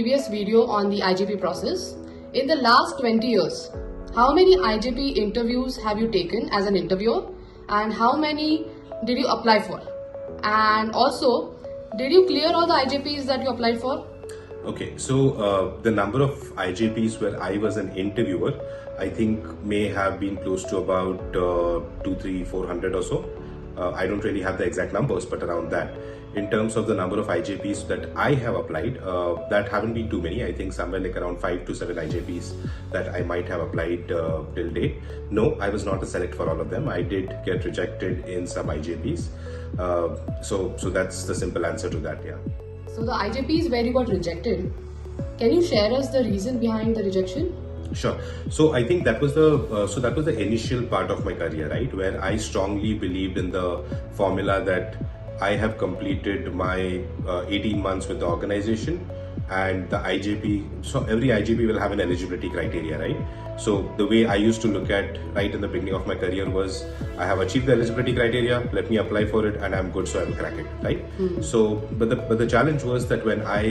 previous video on the IJP process. In the last 20 years, how many IJP interviews have you taken as an interviewer, and how many did you apply for? And also, did you clear all the IJPs that you applied for? Okay, so the number of IJPs where I was an interviewer, I think may have been close to about 200, 300, 400 or so. I don't really have the exact numbers, but around that. In terms of the number of IJPs that I have applied, that haven't been too many. I think somewhere like around 5 to 7 IJPs that I might have applied till date. No, I was not a select for all of them. I did get rejected in some IJPs. So that's the simple answer to that, yeah. So the IJPs where you got rejected, can you share us the reason behind the rejection? Sure. So I think that was the initial part of my career, right, where I strongly believed in the formula that I have completed my 18 months with the organization, and the IJP. So every IJP will have an eligibility criteria, right? So the way I used to look at right in the beginning of my career was, I have achieved the eligibility criteria, let me apply for it, and I'm good, so I will crack it, right? So, but the challenge was that when I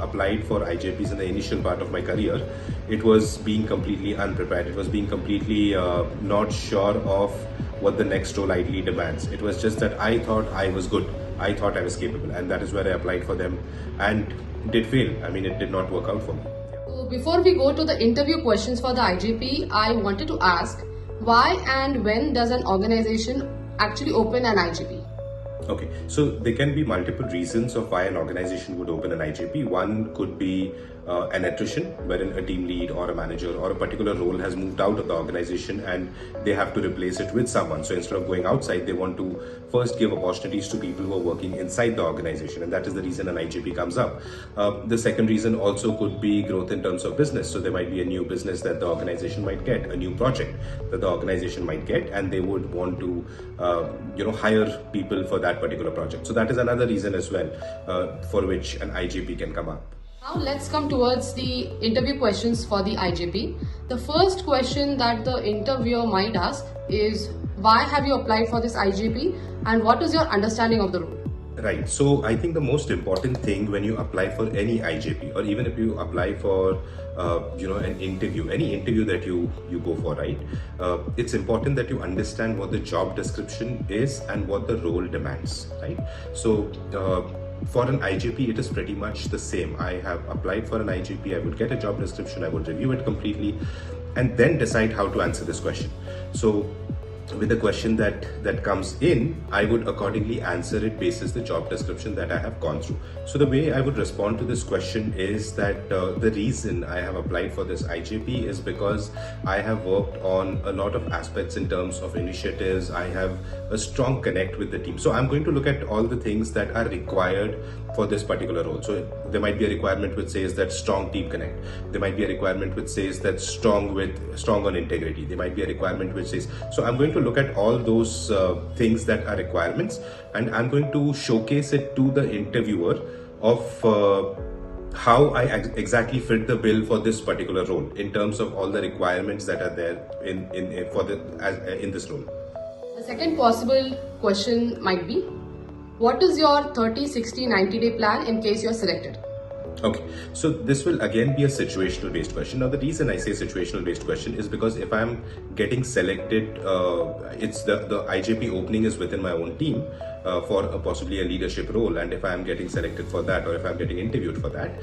applied for IJPs in the initial part of my career, it was being completely unprepared. It was being completely not sure of what the next role ideally demands. It was just that I thought I was good, I thought I was capable, and that is where I applied for them and did fail. I mean, it did not work out for me. So before we go to the interview questions for the IJP, I wanted to ask, why and when does an organization actually open an IJP? Okay, so there can be multiple reasons of why an organization would open an IJP. One could be an attrition, wherein a team lead or a manager or a particular role has moved out of the organization and they have to replace it with someone. So instead of going outside, they want to first give opportunities to people who are working inside the organization, and that is the reason an IJP comes up. The second reason also could be growth in terms of business. So there might be a new business that the organization might get, a new project that the organization might get, and they would want to hire people for that particular project. So that is another reason as well for which an IJP can come up. Now let's come towards the interview questions for the IJP. The first question that the interviewer might ask is, why have you applied for this IJP and what is your understanding of the role? Right. So I think the most important thing when you apply for any IJP, or even if you apply for an interview, any interview that you go for, right? It's important that you understand what the job description is and what the role demands, right? So for an IJP, it is pretty much the same. I have applied for an IJP, I would get a job description, I would review it completely, and then decide how to answer this question. So with the question that comes in, I would accordingly answer it basis the job description that I have gone through. So the way I would respond to this question is that the reason I have applied for this IJP is because I have worked on a lot of aspects in terms of initiatives. I have a strong connect with the team. So I'm going to look at all the things that are required for this particular role. So there might be a requirement which says that strong team connect. There might be a requirement which says that strong on integrity. There might be a requirement which says, so I'm going to look at all those things that are requirements, and I'm going to showcase it to the interviewer of how I exactly fit the bill for this particular role in terms of all the requirements that are there in this role. The second possible question might be, what is your 30, 60, 90-day plan in case you're selected? Okay, so this will again be a situational based question. Now the reason I say situational based question is because if I'm getting selected, it's the IJP opening is within my own team for possibly a leadership role, and if I'm getting selected for that, or if I'm getting interviewed for that,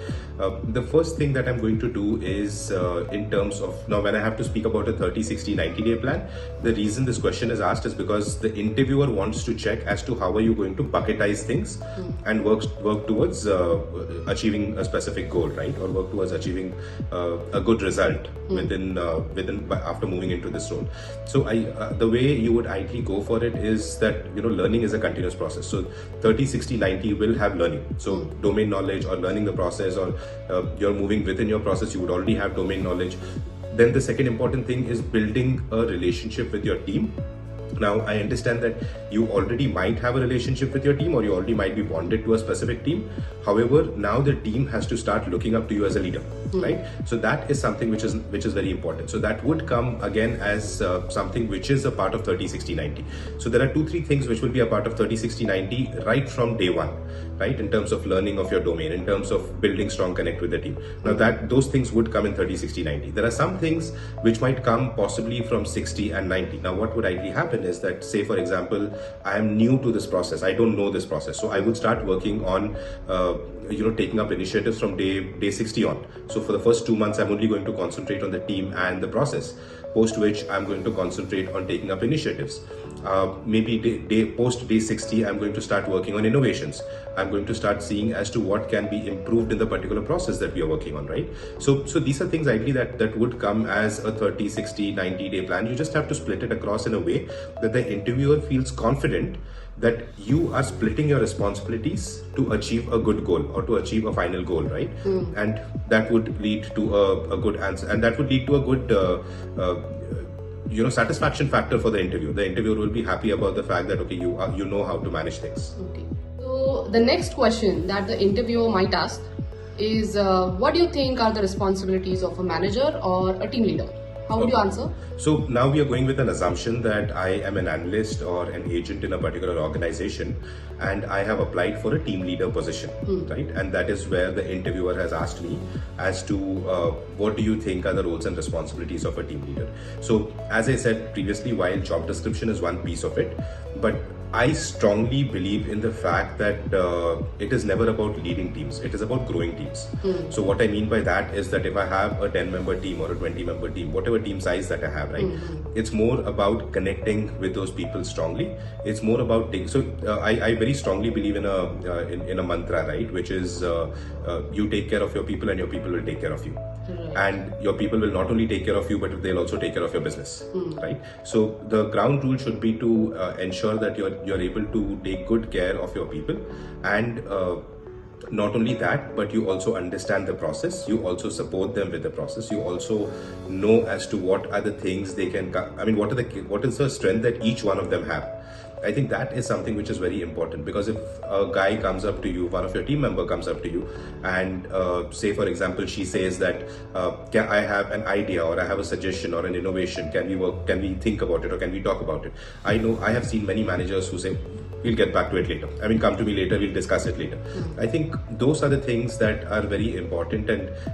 the first thing that I'm going to do is in terms of, now when I have to speak about a 30, 60, 90-day plan, the reason this question is asked is because the interviewer wants to check as to how are you going to bucketize things and work towards achieving a specific goal, right, or work towards achieving a good result within after moving into this role. So the way you would ideally go for it is that learning is a continuous process. So 30, 60, 90 will have learning. So domain knowledge or learning the process, or you're moving within your process, you would already have domain knowledge. Then the second important thing is building a relationship with your team Now, I understand that you already might have a relationship with your team, or you already might be bonded to a specific team. However, now the team has to start looking up to you as a leader, right? So that is something which is very important. So that would come again as something which is a part of 30, 60, 90. So there are 2-3 things which will be a part of 30, 60, 90 right from day one, right? In terms of learning of your domain, in terms of building strong connect with the team. Now those things would come in 30, 60, 90. There are some things which might come possibly from 60 and 90. Now what would ideally happen is that, say for example, I am new to this process, I don't know this process, so I would start working on taking up initiatives from day 60 on. So for the first 2 months, I'm only going to concentrate on the team and the process, post which I'm going to concentrate on taking up initiatives. Maybe post day 60, I'm going to start working on innovations. I'm going to start seeing as to what can be improved in the particular process that we are working on, right? So these are things ideally that would come as a 30, 60, 90 day plan. You just have to split it across in a way that the interviewer feels confident that you are splitting your responsibilities to achieve a good goal or to achieve a final goal, right? And that would lead to a good answer, and that would lead to a good satisfaction factor for the interview. The interviewer will be happy about the fact that, okay, you know how to manage things. Okay. So the next question that the interviewer might ask is, what do you think are the responsibilities of a manager or a team leader? How would you answer? So now we are going with an assumption that I am an analyst or an agent in a particular organization, and I have applied for a team leader position, right? And that is where the interviewer has asked me as to what do you think are the roles and responsibilities of a team leader. So as I said previously, while job description is one piece of it, but I strongly believe in the fact that it is never about leading teams, it is about growing teams. So what I mean by that is that if I have a 10-member team or a 20-member team, whatever team size that I have, right, it's more about connecting with those people strongly. It's more about I very strongly believe in a mantra, right, which is you take care of your people and your people will take care of you. And your people will not only take care of you, but they'll also take care of your business, right? So the ground rule should be to ensure that you're able to take good care of your people, and not only that, but you also understand the process, you also support them with the process, you also know as to what are the things they can, what is the strength that each one of them have. I think that is something which is very important, because if a guy comes up to you, one of your team member comes up to you and say for example she says that I have an idea or I have a suggestion or an innovation, can we think about it, or can we talk about it? I know I have seen many managers who say, we'll get back to it later, come to me later, we'll discuss it later. I think those are the things that are very important,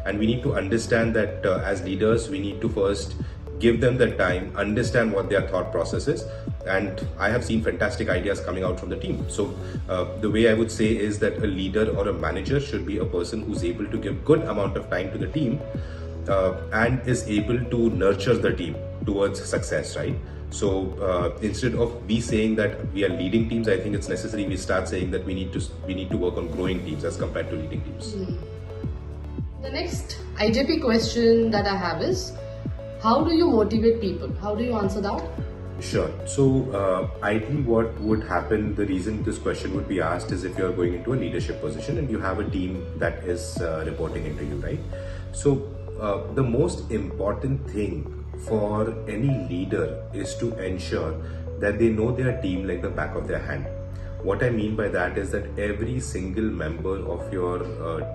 and we need to understand that as leaders we need to first give them the time, understand what their thought process is. And I have seen fantastic ideas coming out from the team. So the way I would say is that a leader or a manager should be a person who's able to give good amount of time to the team and is able to nurture the team towards success, right? So instead of we saying that we are leading teams, I think it's necessary we start saying that we need to work on growing teams as compared to leading teams. The next IJP question that I have is, how do you motivate people? How do you answer that? Sure. So ideally what would happen, the reason this question would be asked is if you're going into a leadership position and you have a team that is reporting into you, right? So the most important thing for any leader is to ensure that they know their team like the back of their hand. What I mean by that is that every single member of your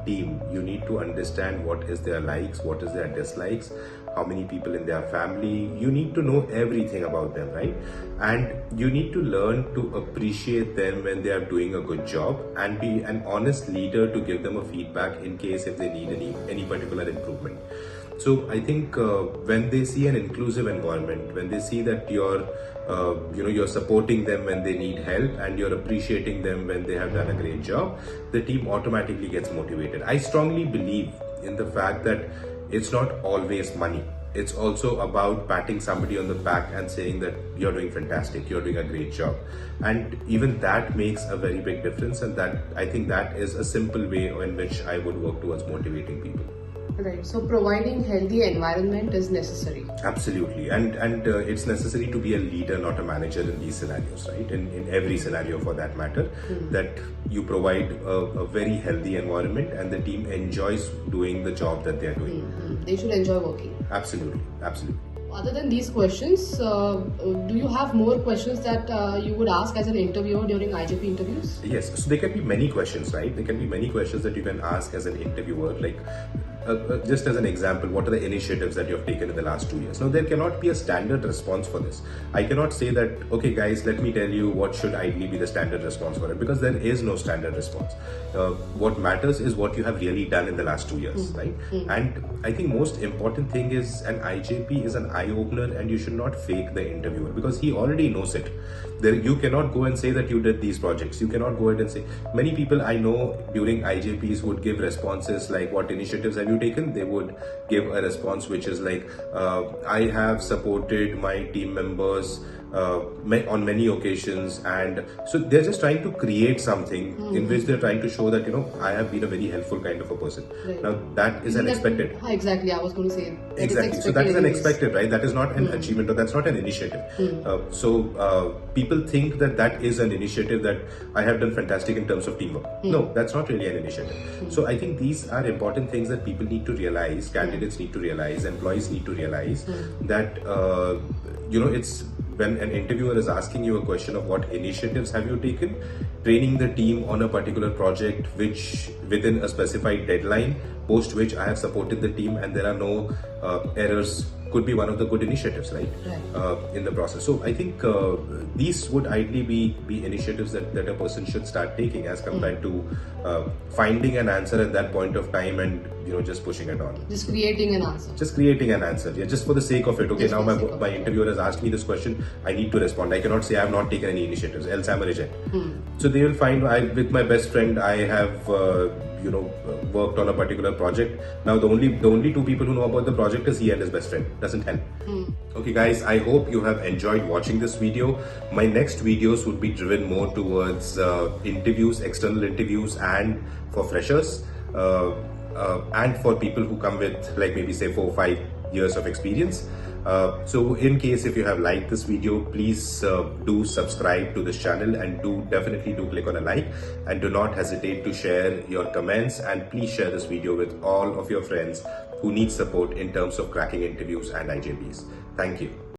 team, you need to understand what is their likes, what is their dislikes, how many people in their family. You need to know everything about them, right? And you need to learn to appreciate them when they are doing a good job, and be an honest leader to give them a feedback in case if they need any particular improvement. So I think when they see an inclusive environment, when they see that you're supporting them when they need help and you're appreciating them when they have done a great job, the team automatically gets motivated. I strongly believe in the fact that it's not always money. It's also about patting somebody on the back and saying that you're doing fantastic, you're doing a great job. And even that makes a very big difference, and that I think that is a simple way in which I would work towards motivating people. Right. So providing healthy environment is necessary. Absolutely. And it's necessary to be a leader, not a manager in these scenarios, right? In every scenario for that matter, that you provide a very healthy environment and the team enjoys doing the job that they are doing. They should enjoy working. Absolutely. Absolutely. Other than these questions, do you have more questions that you would ask as an interviewer during IJP interviews? Yes, so there can be many questions, right? There can be many questions that you can ask as an interviewer, like just as an example, what are the initiatives that you have taken in the last 2 years? Now, there cannot be a standard response for this. I cannot say that, okay guys, let me tell you what should ideally be the standard response for it, because there is no standard response. What matters is what you have really done in the last 2 years, right? And I think most important thing is an IJP is an eye-opener, and you should not fake the interviewer, because he already knows it. You cannot go and say that you did these projects. You cannot go ahead and say, many people I know during IJPs would give responses like, what initiatives have you taken? They would give a response which is like, I have supported my team members on many occasions, and so they're just trying to create something in which they're trying to show that, I have been a very helpful kind of a person. Right. Now that is unexpected. Exactly, I was going to say that. Exactly, so that is unexpected, right? That is not an achievement, or that's not an initiative. So people think that that is an initiative, that I have done fantastic in terms of teamwork. No, that's not really an initiative. So I think these are important things that people need to realize, candidates need to realize, employees need to realize that it's when an interviewer is asking you a question of what initiatives have you taken, training the team on a particular project which within a specified deadline, post which I have supported the team and there are no errors, could be one of the good initiatives, right? In the process. So I think these would ideally be initiatives that a person should start taking, as compared to finding an answer at that point of time and just pushing it on. Just creating an answer. Just creating an answer. Yeah, just for the sake of it. Okay, now my interviewer has asked me this question, I need to respond. I cannot say I have not taken any initiatives, else I'm a reject. So they will find, with my best friend, I have worked on a particular project. Now the only two people who know about the project is he and his best friend. Doesn't help. Okay guys, I hope you have enjoyed watching this video. My next videos would be driven more towards interviews, external interviews, and for freshers, and for people who come with like maybe say 4 or 5 years of experience. So in case if you have liked this video, please do subscribe to this channel, and definitely do click on a like, and do not hesitate to share your comments, and please share this video with all of your friends who need support in terms of cracking interviews and IJPs. Thank you.